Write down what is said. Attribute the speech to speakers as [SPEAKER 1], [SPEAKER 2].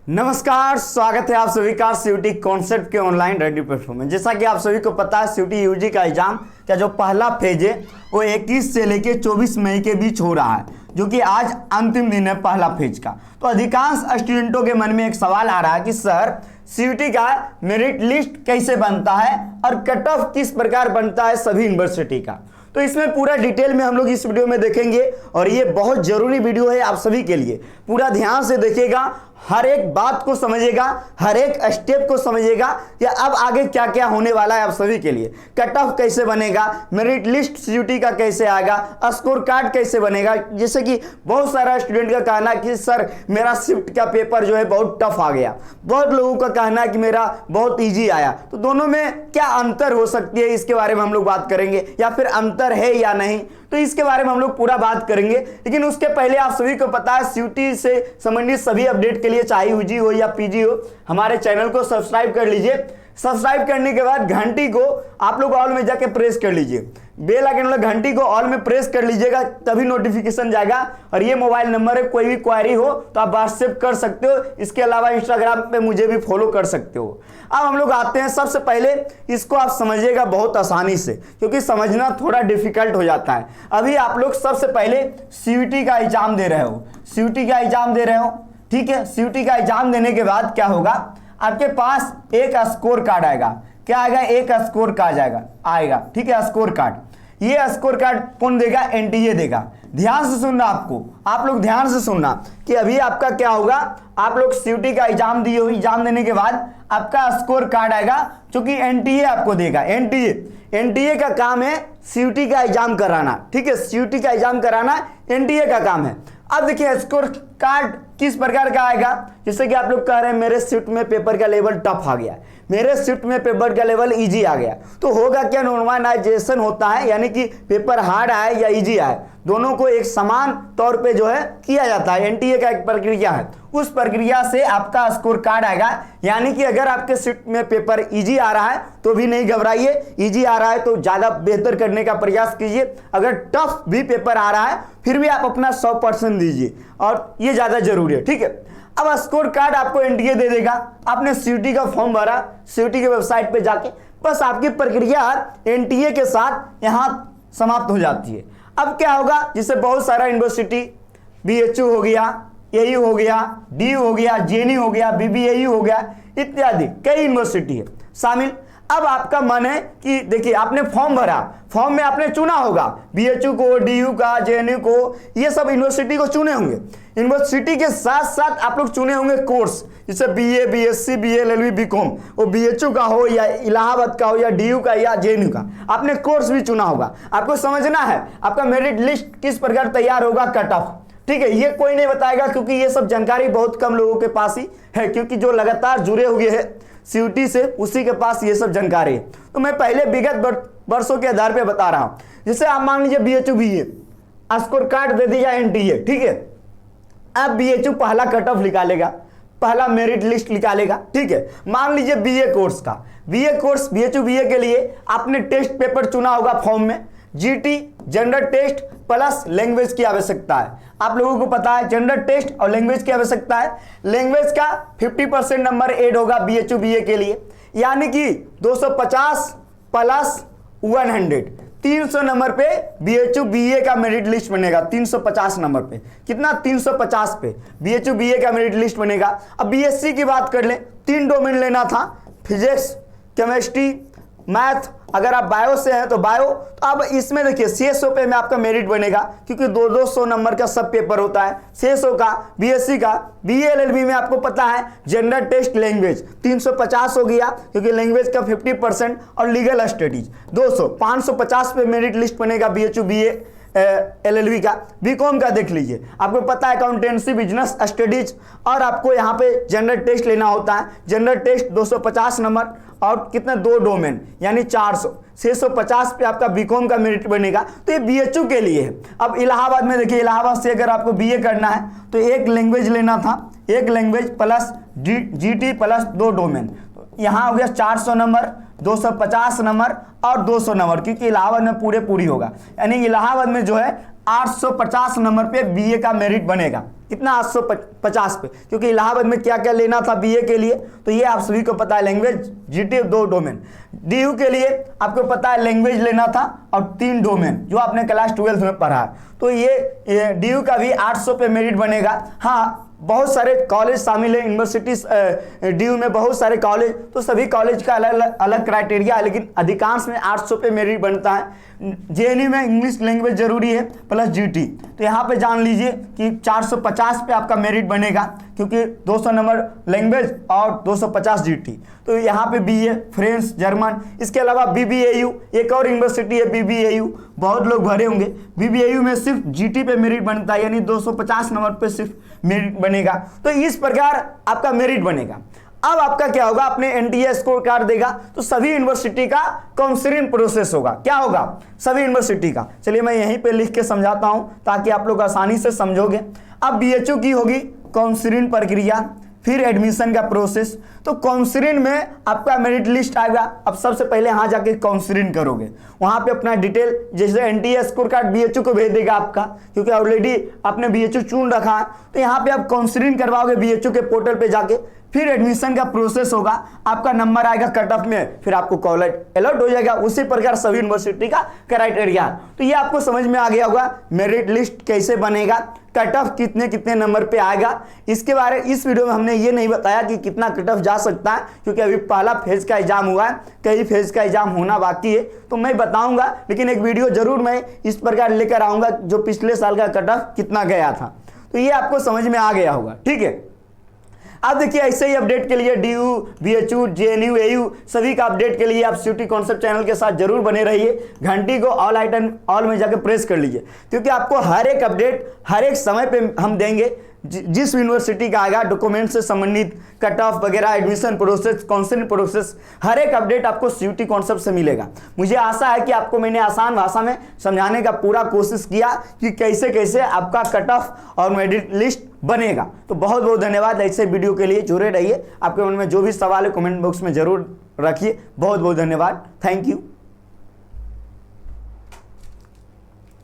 [SPEAKER 1] नमस्कार, स्वागत है आप सभी का सीयूटी कॉन्सेप्ट के ऑनलाइन रेडी प्लेटफॉर्म में। जैसा कि आप सभी को पता है, सीयूटी यूजी का एग्जाम का जो पहला फेज है वो 21 से लेके 24 मई के बीच हो रहा है, जो कि आज अंतिम दिन है पहला फेज का। तो अधिकांश स्टूडेंटों के मन में एक सवाल आ रहा है कि सर सीयूटी का मेरिट लिस्ट कैसे बनता है और कट ऑफ किस प्रकार बनता है सभी यूनिवर्सिटी का। तो इसमें पूरा डिटेल में हम लोग इस वीडियो में देखेंगे और ये बहुत जरूरी वीडियो है आप सभी के लिए। पूरा ध्यान से देखिएगा, हर एक बात को समझिएगा, हर एक स्टेप को समझिएगा कि अब आगे क्या क्या होने वाला है आप सभी के लिए। कट ऑफ कैसे बनेगा, मेरिट लिस्ट सीयूटी का कैसे आएगा, स्कोर कार्ड कैसे बनेगा। जैसे कि बहुत सारा स्टूडेंट का कहना है कि सर मेरा शिफ्ट का पेपर जो है बहुत टफ आ गया, बहुत लोगों का कहना है कि मेरा बहुत ईजी आया। तो दोनों में क्या अंतर हो सकती है, इसके बारे में हम लोग बात करेंगे, या फिर अंतर है या नहीं, तो इसके बारे में हम लोग पूरा बात करेंगे। लेकिन उसके पहले आप सभी को पता है सीयूटी से संबंधित सभी अपडेट के लिए, चाहे यूजी हो या पीजी हो, हमारे चैनल को सब्सक्राइब कर लीजिए। सब्सक्राइब करने के बाद घंटी को आप लोग ऑल में जाके प्रेस कर लीजिए, बेल आइकन वाला घंटी को ऑल में प्रेस कर लीजिएगा, तभी नोटिफिकेशन जाएगा। और ये मोबाइल नंबर है, कोई भी क्वेरी हो तो आप व्हाट्सएप कर सकते हो। इसके अलावा इंस्टाग्राम पे मुझे भी फॉलो कर सकते हो। अब हम लोग आते हैं, सबसे पहले इसको आप समझिएगा बहुत आसानी से, क्योंकि समझना थोड़ा डिफिकल्ट हो जाता है। अभी आप लोग सबसे पहले सीयूटी का एग्जाम दे रहे हो, सीयूटी का एग्जाम दे रहे हो, ठीक है। सीयूटी का एग्जाम देने के बाद क्या होगा, आपके पास एक स्कोर कार्ड आएगा। क्या आएगा, एक स्कोर कार्ड आएगा, ठीक है। स्कोर कार्ड, ये स्कोर कार्ड कौन देगा, एनटीए देगा। ध्यान से सुनना, आप लोग ध्यान से सुनना कि अभी आपका क्या होगा, आप लोग सीयूटी का एग्जाम दिए हो, एग्जाम देने के बाद आपका स्कोर कार्ड आएगा, जो कि एनटीए आपको देगा। एनटीए का काम है सीयूटी का एग्जाम कराना, ठीक है। सीयूटी का एग्जाम कराना एनटीए का काम है। अब देखिए स्कोर कार्ड किस प्रकार का आएगा। जैसे कि आप लोग कह रहे हैं मेरे शिफ्ट में पेपर का लेवल टफ आ गया, मेरे शिफ्ट में पेपर का लेवल इजी आ गया, तो होगा क्या, नॉर्मलाइजेशन होता है, यानी कि पेपर हार्ड आए या इजी आए, दोनों को एक समान तौर पे जो है किया जाता है। एनटीए का एक प्रक्रिया है, उस प्रक्रिया से आपका स्कोर कार्ड आएगा। यानी कि अगर आपके शिफ्ट में पेपर इजी आ रहा है तो भी नहीं घबराइए, इजी आ रहा है तो ज्यादा बेहतर करने का प्रयास कीजिए। अगर टफ भी पेपर आ रहा है फिर भी आप अपना 100% दीजिए, और ये ज्यादा जरूरी है, ठीक है। अब स्कोर कार्ड आपको एनटीए दे देगा। आपने सीयूटी का फॉर्म भरा, सीयूटी के वेबसाइट पे जाके, बस आपकी प्रक्रिया एनटीए के साथ यहां समाप्त हो जाती है। अब क्या होगा, जिससे बहुत सारा यूनिवर्सिटी, बीएचयू हो गया, एयू हो गया, डीयू हो गया, जेएनयू हो गया, बीबीएयू हो गया, इत्यादि कई यूनिवर्सिटी है शामिल। अब आपका मन है कि देखिए आपने फॉर्म भरा, फॉर्म में आपने चुना होगा बीएचयू को, डीयू का, जेएनयू को, ये सब यूनिवर्सिटी को चुने होंगे। यूनिवर्सिटी के साथ साथ आप लोग चुने होंगे कोर्स, जैसे बीए, बीएससी, बीएलएलबी, बीकॉम, वो बीएचयू का हो या इलाहाबाद का हो या डीयू का या जेएनयू का, आपने कोर्स भी चुना होगा। आपको समझना है आपका मेरिट लिस्ट किस प्रकार तैयार होगा, कट ऑफ, ठीक है। ये कोई नहीं बताएगा, क्योंकि ये सब जानकारी बहुत कम लोगों के पास ही है, क्योंकि जो लगातार जुड़े हुए हैं सीयूटी से उसी के पास ये सब जानकारी है। तो मैं पहले विगत वर्षों के आधार पे बता रहा हूं। जैसे आप मान लीजिए बीएचयू बीए स्कोर कार्ड दे दिया एनटीए, ठीक है। अब बीएचयू पहला कट ऑफ निकालेगा, पहला मेरिट लिस्ट निकालेगा, ठीक है। मान लीजिए बीए कोर्स का, बीए कोर्स बीएचयू बीए के लिए आपने टेस्ट पेपर चुना होगा फॉर्म में, GT general test plus language की आवश्यकता है। आप लोगों को पता है जनरल टेस्ट और लैंग्वेज की आवश्यकता है। लैंग्वेज का 50% नंबर ऐड होगा बीएचयू बीए के लिए, यानी कि 250 प्लस 100, 300 नंबर पे बीएचयू बीए का मेरिट लिस्ट बनेगा। 350 नंबर पे, कितना, 350 पे बीएचयू बीए का मेरिट लिस्ट बनेगा। अब बीएससी की बात कर ले, 3 डोमेन लेना था, फिजिक्स, केमिस्ट्री, मैथ। अगर आप बायो से हैं तो बायो। तो अब इसमें देखिए 600 पे में आपका मेरिट बनेगा, क्योंकि 200 नंबर का सब पेपर होता है, 600 का बीएससी का। बीएलएलबी में आपको पता है जनरल टेस्ट लैंग्वेज 350 हो गया, क्योंकि लैंग्वेज का 50%, और लीगल स्टडीज 200, 550 पे मेरिट लिस्ट बनेगा बीएचयू बीए एलएलबी का। बीकॉम का देख लीजिए, आपको पता है अकाउंटेंसी, बिजनेस स्टडीज, और आपको यहाँ पे जनरल टेस्ट लेना होता है। जनरल टेस्ट 250 नंबर और कितने, 2 डोमेन, यानी 400, 650 पे आपका बीकॉम का मेरिट बनेगा। तो ये बीएचयू के लिए है। अब इलाहाबाद में देखिए, इलाहाबाद से अगर आपको बीए करना है तो एक लैंग्वेज लेना था, एक language plus GT plus 2 domain, यहाँ हो गया 400 नंबर, 250 नंबर और 200 नंबर, क्योंकि इलाहाबाद में पूरी होगा। यानी इलाहाबाद में जो है 850 नंबर पे बीए का मेरिट बनेगा। कितना? 850 पे, क्योंकि इलाहाबाद में क्या क्या लेना था बीए के लिए, तो ये आप सभी को पता है, लैंग्वेज, जीटी 2 डोमेन। डीयू के लिए आपको पता है लैंग्वेज लेना था और 3 डोमेन जो आपने क्लास 12 में पढ़ा है। तो ये डीयू का भी 800 पे मेरिट बनेगा। हाँ, बहुत सारे कॉलेज शामिल है यूनिवर्सिटीज डीयू में, बहुत सारे कॉलेज, तो सभी कॉलेज का अलग अलग क्राइटेरिया है, लेकिन अधिकांश में 800 पे मेरिट बनता है। जेएनयू में इंग्लिश लैंग्वेज जरूरी है प्लस जीटी, तो यहाँ पे जान लीजिए कि 450 पे आपका मेरिट बनेगा, क्योंकि 200 नंबर लैंग्वेज और 250 जीटी। तो यहाँ पे बीए, फ्रेंच, जर्मन, इसके अलावा बीबीएयू, एक और यूनिवर्सिटी है बीबीएयू, बहुत लोग भरे होंगे। बीबीएयू में सिर्फ जीटी पे मेरिट बनता है, यानी 250 नंबर पे सिर्फ मेरिट बनेगा। तो इस प्रकार आपका मेरिट बनेगा। अब आपका क्या होगा, अपने एनटीए स्कोर कार्ड देगा, तो सभी यूनिवर्सिटी का काउंसलिंग प्रोसेस होगा। क्या होगा? सभी यूनिवर्सिटी का। चलिए मैं यहीं पे लिख के समझाता हूं ताकि आप लोग आसानी से समझोगे। अब बीएचयू की होगी काउंसलिंग प्रक्रिया, फिर एडमिशन का प्रोसेस। तो काउंसलिंग में आपका मेरिट लिस्ट आएगा। अब सबसे पहले यहाँ जाके काउंसलिंग करोगे, वहां पे अपना डिटेल, जैसे एनटीए स्कोर कार्ड बीएचयू को भेज देगा आपका, क्योंकि ऑलरेडी आपने बीएचयू चुन रखा है। तो यहाँ पे आप काउंसलिंग करवाओगे बीएचयू के पोर्टल पे जाके, फिर एडमिशन का प्रोसेस होगा, आपका नंबर आएगा कट ऑफ में, फिर आपको कॉलेज अलॉट हो जाएगा। उसी प्रकार सभी यूनिवर्सिटी का क्राइटेरिया। तो ये आपको समझ में आ गया होगा मेरिट लिस्ट कैसे बनेगा, कट ऑफ कितने कितने नंबर पे आएगा। इसके बारे इस वीडियो में हमने ये नहीं बताया कि कितना कट ऑफ जा सकता है, क्योंकि अभी पहला फेज का एग्जाम हुआ है, कई फेज का एग्जाम होना बाकी है, तो मैं बताऊंगा, लेकिन एक वीडियो जरूर मैं इस प्रकार लेकर आऊंगा जो पिछले साल का कट ऑफ कितना गया था। तो ये आपको समझ में आ गया होगा, ठीक है। अब देखिए, ऐसे ही अपडेट के लिए डीयू, बीएचयू, जेएनयू, एयू सभी का अपडेट के लिए आप सीयूटी कॉन्सेप्ट चैनल के साथ जरूर बने रहिए। घंटी को ऑल आइटम ऑल में जाकर प्रेस कर लीजिए, क्योंकि आपको हर एक अपडेट हर एक समय पे हम देंगे। जिस यूनिवर्सिटी का आएगा, डॉक्यूमेंट से संबंधित, कट ऑफ वगैरह, एडमिशन प्रोसेस, काउंसलिंग प्रोसेस, हर एक अपडेट आपको सीयूटी कॉन्सेप्ट से मिलेगा। मुझे आशा है कि आपको मैंने आसान भाषा में समझाने का पूरा कोशिश किया कि कैसे कैसे आपका कट ऑफ और मेरिट लिस्ट बनेगा। तो बहुत बहुत धन्यवाद। ऐसे वीडियो के लिए जुड़े रहिए। आपके मन में जो भी सवाल है कमेंट बॉक्स में जरूर रखिए। बहुत बहुत धन्यवाद। Thank you.